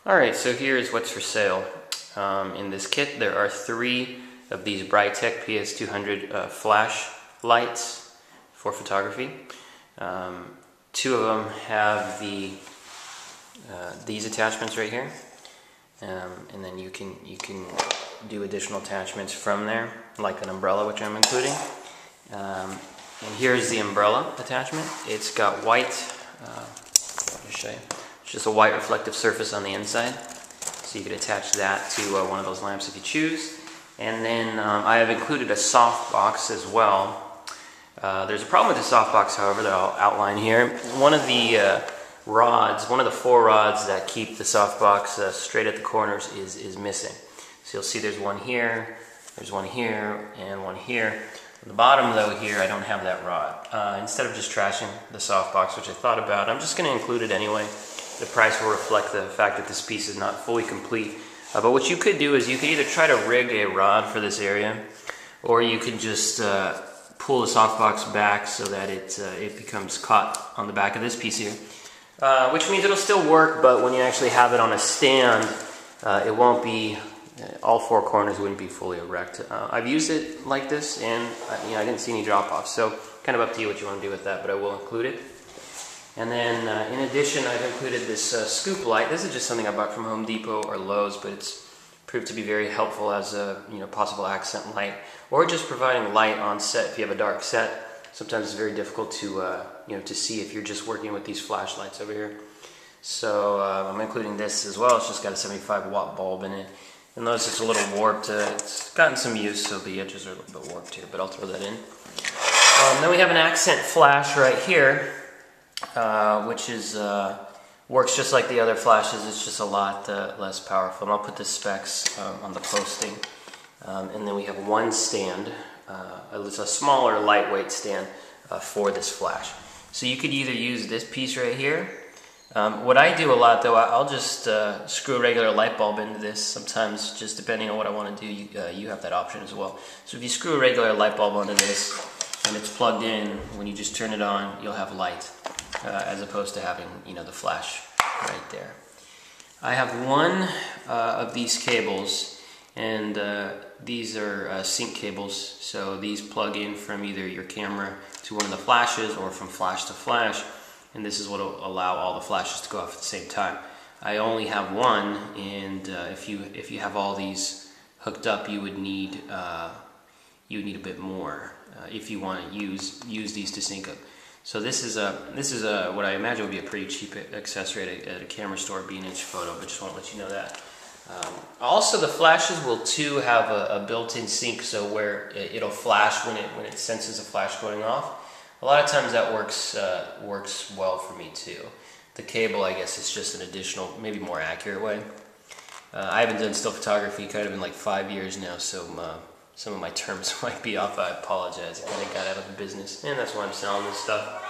Alright, so here's what's for sale. In this kit there are 3 of these Brightech PS200 flash lights for photography. 2 of them have these attachments right here, and then you can do additional attachments from there, like an umbrella, which I'm including. And here's the umbrella attachment. It's got white, I'll just show you. It's just a white reflective surface on the inside, so you could attach that to one of those lamps if you choose. And then I have included a soft box as well. There's a problem with the soft box, however, that I'll outline here. One of the rods, one of the 4 rods that keep the soft box straight at the corners is missing. So you'll see there's one here, there's one here, and one here. On the bottom though here, I don't have that rod. Instead of just trashing the soft box, which I thought about, I'm just going to include it anyway. The price will reflect the fact that this piece is not fully complete. But what you could do is you could either try to rig a rod for this area, or you could just pull the softbox back so that it becomes caught on the back of this piece here. Which means it'll still work, but when you actually have it on a stand, it won't be, all 4 corners wouldn't be fully erect. I've used it like this, and I didn't see any drop-offs, so kind of up to you what you want to do with that, but I will include it. And then in addition, I've included this scoop light. This is just something I bought from Home Depot or Lowe's, but it's proved to be very helpful as a possible accent light, or just providing light on set if you have a dark set. Sometimes it's very difficult to to see if you're just working with these flashlights over here. So I'm including this as well. It's just got a 75-watt bulb in it. And notice it's a little warped. It's gotten some use, so the edges are a little bit warped here, but I'll throw that in. Then we have an accent flash right here. Which is works just like the other flashes. It's just a lot less powerful. And I'll put the specs on the posting. And then we have one stand. It's a smaller, lightweight stand for this flash. So you could either use this piece right here. What I do a lot, though, I'll just screw a regular light bulb into this. Sometimes, just depending on what I want to do, you have that option as well. So if you screw a regular light bulb onto this and it's plugged in, when you just turn it on, you'll have light. As opposed to having, the flash right there. I have one of these cables, and these are sync cables, so these plug in from either your camera to one of the flashes or from flash to flash, and this is what will allow all the flashes to go off at the same time. I only have one, and if you have all these hooked up, you would need a bit more if you want to use these to sync up. So this is what I imagine would be a pretty cheap accessory at a camera store, B&H Photo, but just want to let you know that. Also, the flashes will too have a built-in sync, so where it'll flash when it senses a flash going off. A lot of times that works well for me too. The cable, I guess, is just an additional, maybe more accurate way. I haven't done still photography kind of in like 5 years now, so some of my terms might be off. I apologize. I kind of got out of the business, and that's why I'm selling this stuff.